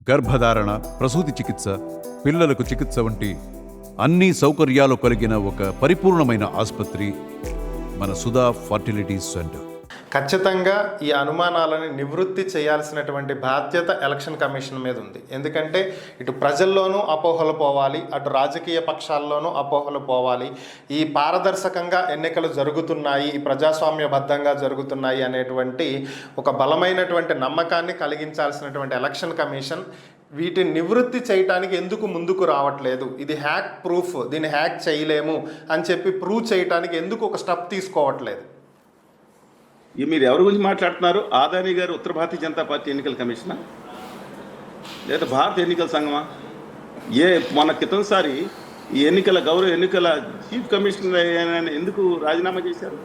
గర్భధారణ, ప్రసూతి చికిత్స, పిల్లలకు చికిత్స వంటి అన్ని సౌకర్యాలు కలిగిన ఒక పరిపూర్ణమైన ఆసుపత్రి మన సుధా ఫర్టిలిటీ సెంటర్. ఖచ్చితంగా ఈ అనుమానాలను నివృత్తి చేయాల్సినటువంటి బాధ్యత ఎలక్షన్ కమిషన్ మీద ఉంది. ఎందుకంటే ఇటు ప్రజల్లోనూ అపోహలు పోవాలి, అటు రాజకీయ పక్షాల్లోనూ అపోహలు పోవాలి. ఈ పారదర్శకంగా ఎన్నికలు జరుగుతున్నాయి, ఈ ప్రజాస్వామ్యబద్ధంగా జరుగుతున్నాయి అనేటువంటి ఒక బలమైనటువంటి నమ్మకాన్ని కలిగించాల్సినటువంటి ఎలక్షన్ కమిషన్ వీటిని నివృత్తి చేయడానికి ఎందుకు ముందుకు రావట్లేదు? ఇది హ్యాక్ ప్రూఫ్, దీన్ని హ్యాక్ చేయలేము అని చెప్పి ప్రూవ్ చేయడానికి ఎందుకు ఒక స్టెప్ తీసుకోవట్లేదు? మీరు ఎవరి గురించి మాట్లాడుతున్నారు? ఆదాని గారు ఉత్తర భారతీయ జనతా పార్టీ ఎన్నికల కమిషనా లేదా భారత ఎన్నికల సంఘమా? మన క్రితంసారి ఈ గౌరవ ఎన్నికల చీఫ్ కమిషనర్ ఎందుకు రాజీనామా చేశారు?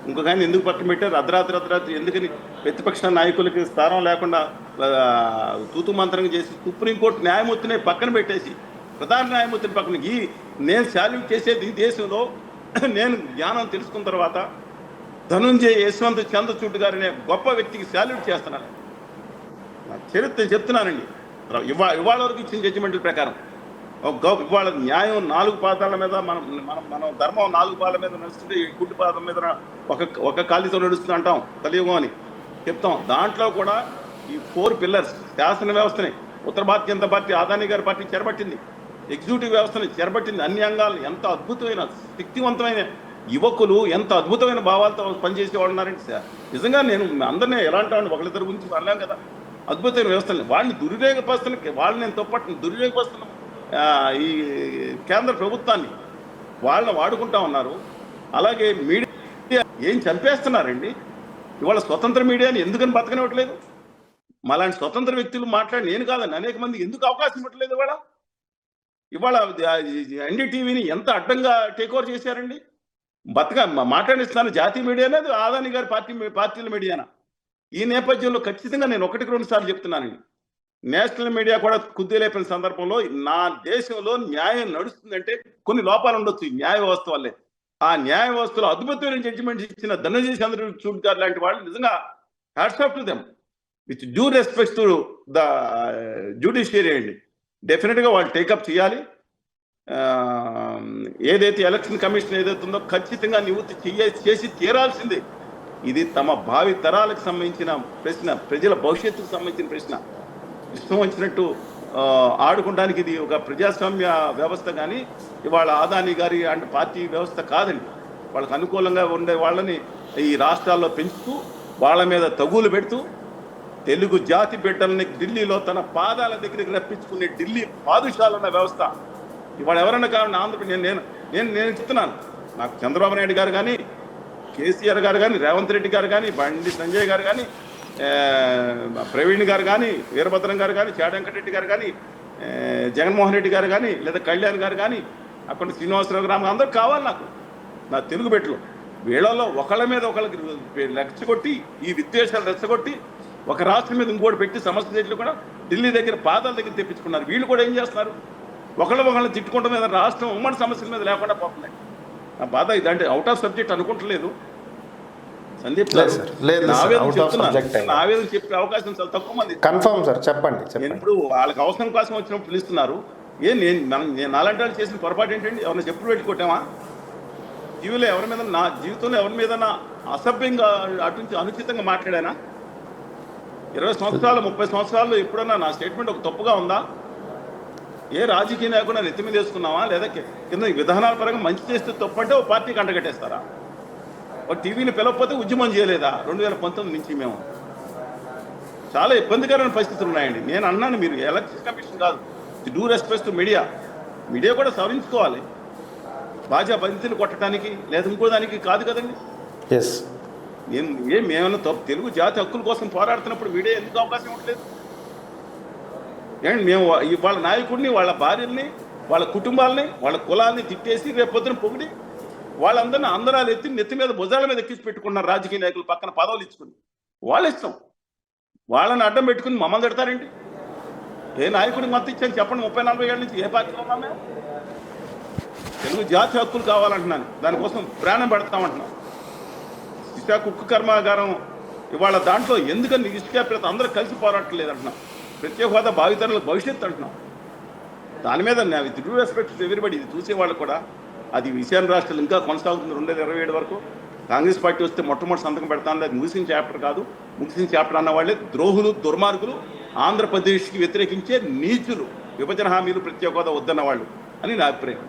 ఇంకొక ఆయన ఎందుకు పక్కన పెట్టారు? అర్ధరాత్రి ఎందుకని ప్రతిపక్ష నాయకులకి స్థానం లేకుండా తూతు మంత్రంగా చేసి సుప్రీంకోర్టు న్యాయమూర్తిని పక్కన పెట్టేసి ప్రధాన న్యాయమూర్తిని పక్కన నేను శాల్యూట్ చేసేది ఈ దేశంలో నేను జ్ఞానం తెలుసుకున్న తర్వాత ధనుంజయ యశ్వంత్ చంద్రచూడ్ గారినే గొప్ప వ్యక్తికి శాల్యూట్ చేస్తున్నాను. నా చరిత్ర చెప్తున్నానండి. ఇవాళ వరకు ఇచ్చిన జడ్జిమెంట్ల ప్రకారం ఇవాళ న్యాయం 4 పాదాల మీద మనం ధర్మం 4 పాదాల మీద నడుస్తుంది, గుడ్డు పాదం మీద ఒక కాలితో నడుస్తుంది అంటాం, కలియుగం అని చెప్తాం. దాంట్లో కూడా ఈ 4 పిల్లర్స్ శాసన వ్యవస్థని ఉత్తర భారతీయ జనతా పార్టీ ఆదాని గారి పార్టీ చెరబట్టింది, ఎగ్జిక్యూటివ్ వ్యవస్థని చెరబట్టింది. అన్ని అంగాలు ఎంత అద్భుతమైన శక్తివంతమైన యువకులు ఎంత అద్భుతమైన భావాలతో పనిచేసేవాళ్ళు ఉన్నారంటే సార్, నిజంగా నేను అందరినీ ఎలాంటి వాడిని ఒకరిద్దరి గురించి అనలేం కదా. అద్భుతమైన వ్యవస్థని వాళ్ళని దుర్వినియోగపరుస్తున్న వాళ్ళని నేను తప్పట్టు దుర్వినియోగపరుస్తున్న ఈ కేంద్ర ప్రభుత్వాన్ని వాళ్ళని వాడుకుంటా ఉన్నారు. అలాగే మీడియా ఏం చంపేస్తున్నారండి. ఇవాళ స్వతంత్ర మీడియాని ఎందుకని బతకనివ్వట్లేదు? మాలాంటి స్వతంత్ర వ్యక్తులు మాట్లాడి నేను కాదని అనేక మందికి ఎందుకు అవకాశం ఇవ్వట్లేదు? ఇవాళ ఎన్డీటీవీని ఎంత అడ్డంగా టేక్ ఓవర్ చేశారండి. మాట్లాడిస్తున్నాను జాతీయ మీడియా అనేది ఆదాని గారి పార్టీల మీడియానా? ఈ నేపథ్యంలో ఖచ్చితంగా నేను 1-2 సార్లు చెప్తున్నానండి, నేషనల్ మీడియా కూడా కుద్దిలేపిన సందర్భంలో నా దేశంలో న్యాయం నడుస్తుందంటే కొన్ని లోపాలు ఉండొచ్చు ఈ న్యాయ వ్యవస్థ వల్లే. ఆ న్యాయ వ్యవస్థలో అద్భుతమైన జడ్జిమెంట్స్ ఇచ్చిన ధనంజయ చంద్రచూడ్ గారు లాంటి వాళ్ళు నిజంగా hats off to them, with due respect to the judiciary అండి. డెఫినెట్గా వాళ్ళు టేకప్ చేయాలి. ఏదైతే ఎలక్షన్ కమిషన్ ఏదైతే ఉందో ఖచ్చితంగా నివృత్తి చేసి తీరాల్సిందే. ఇది తమ భావి తరాలకు సంబంధించిన ప్రశ్న, ప్రజల భవిష్యత్తుకు సంబంధించిన ప్రశ్న. ఇష్టం వచ్చినట్టు ఆడుకోవడానికి ఇది ఒక ప్రజాస్వామ్య వ్యవస్థ, కానీ ఇవాళ ఆదాని గారి అంటే పార్టీ వ్యవస్థ కాదండి. వాళ్ళకి అనుకూలంగా ఉండే వాళ్ళని ఈ రాష్ట్రాల్లో పెంచుతూ వాళ్ళ మీద తగులు పెడుతూ తెలుగు జాతి బిడ్డల్ని ఢిల్లీలో తన పాదాల దగ్గరికి రప్పించుకునే ఢిల్లీ పాదుషాలన్న వ్యవస్థ ఇవాళ ఎవరన్నా కావాలని ఆంధ్రప్రదేశ్ నేను చెప్తున్నాను. నాకు చంద్రబాబు నాయుడు గారు కానీ, కేసీఆర్ గారు కానీ, రేవంత్ రెడ్డి గారు కానీ, బండి సంజయ్ గారు కానీ, ప్రవీణ్ గారు కానీ, వీరభద్రం గారు కానీ, చాడంకరెడ్డి గారు కానీ, జగన్మోహన్ రెడ్డి గారు కానీ, లేదా కళ్యాణ్ గారు కానీ, అక్కడ శ్రీనివాసరావు గారు అందరూ కావాలి నాకు, నా తెలుగు బిడ్డలు. వీళ్ళలో ఒకళ్ళ మీద ఒకళ్ళకి రెచ్చగొట్టి, ఈ విద్వేషాలు రెచ్చగొట్టి ఒక రాష్ట్రం మీద ఇంకోటి పెట్టి సమస్య చేతులు కూడా ఢిల్లీ దగ్గర పాదాల దగ్గర తెప్పించుకున్నారు. వీళ్ళు కూడా ఏం చేస్తున్నారు? ఒకళ్ళని తిట్టుకోవడం మీద రాష్ట్రం ఉమ్మడి సమస్యల మీద లేకుండా పోతున్నాయి. నా బాధ ఇదంటే అవుట్ ఆఫ్ సబ్జెక్ట్ అనుకుంటలేదు సందీప్ గారు. ఆవేదన చెప్పే అవకాశం చాలా తక్కువ మంది. కన్ఫర్మ్ సార్, చెప్పండి. ఇప్పుడు వాళ్ళకి అవసరం కోసం వచ్చినప్పుడు పిలుస్తున్నారు. నేను అలాంటి వాళ్ళు చేసిన పొరపాటు ఏంటండి? ఎవరైనా చెప్పులు పెట్టుకోవటామా? జీవులో ఎవరి మీద, నా జీవితంలో ఎవరి మీద అసభ్యంగా అటు అనుచితంగా మాట్లాడానా? 20 సంవత్సరాలు 30 సంవత్సరాలు ఎప్పుడన్నా నా స్టేట్మెంట్ ఒక తప్పుగా ఉందా? ఏ రాజకీయ నాయకుడు నెత్తి మీద వేసుకున్నావా? లేదా కింద విధానాల పరంగా మంచి చేస్తే తప్పు అంటే ఓ పార్టీకి అంటగట్టేస్తారా? ఒక టీవీని పిలవకపోతే ఉద్యమం చేయలేదా? 2019 నుంచి మేము చాలా ఇబ్బందికరమైన పరిస్థితులు ఉన్నాయండి. నేను అన్నాను, మీరు ఎలక్షన్ కమిషన్ కాదు, డ్యూ రెస్పెక్ట్ టు మీడియా కూడా సవరించుకోవాలి. బాజా బంతిని కొట్టడానికి లేదా ఇంకో దానికి కాదు కదండి. మేమన్నా తెలుగు జాతి హక్కుల కోసం పోరాడుతున్నప్పుడు మీడియా ఎందుకు అవకాశం ఇవ్వట్లేదు? మేము వాళ్ళ నాయకుడిని, వాళ్ళ భార్యల్ని, వాళ్ళ కుటుంబాలని, వాళ్ళ కులాన్ని తిట్టేసి రేపొద్దున పొగిడి వాళ్ళందరినీ అందరాలు ఎత్తి నెత్తి మీద భుజాల మీద ఎక్కించి పెట్టుకున్నారు రాజకీయ నాయకులు పక్కన పదవులు ఇచ్చుకుని. వాళ్ళ ఇష్టం, వాళ్ళని అడ్డం పెట్టుకుని మమ్మల్ని తిడతారేంటి? ఏ నాయకుడికి మద్దతు ఇచ్చాను చెప్పండి? 30-40 ఏళ్ళ నుంచి ఏ పార్టీలో ఉన్నాం మేము? తెలుగు జాతి హక్కులు కావాలంటున్నాను, దానికోసం ప్రాణం పెడతామంటున్నాను. విశాఖ ఉక్కు కర్మాగారం ఇవాళ దాంట్లో ఎందుకని ఇసుక అందరూ కలిసి పోరాటం లేదంటున్నాం. ప్రత్యేక హోదా భావితరాల భవిష్యత్తు అంటున్నాం. దాని మీద with due respect to everybody, ఇది చూసేవాళ్ళు కూడా అది ఈశాన్య రాష్ట్రాలు ఇంకా కొనసాగుతుంది 2027 వరకు. కాంగ్రెస్ పార్టీ వస్తే మొట్టమొదటి సంతకం పెడతాను, అది ముగిసిన చాప్టర్ కాదు. ముగిసిన చాప్టర్ అన్న వాళ్ళే ద్రోహులు, దుర్మార్గులు, ఆంధ్రప్రదేశ్కి వ్యతిరేకించే నీచులు, విభజన హామీలు, ప్రత్యేక హోదా వద్దన్న వాళ్ళు అని నా అభిప్రాయం.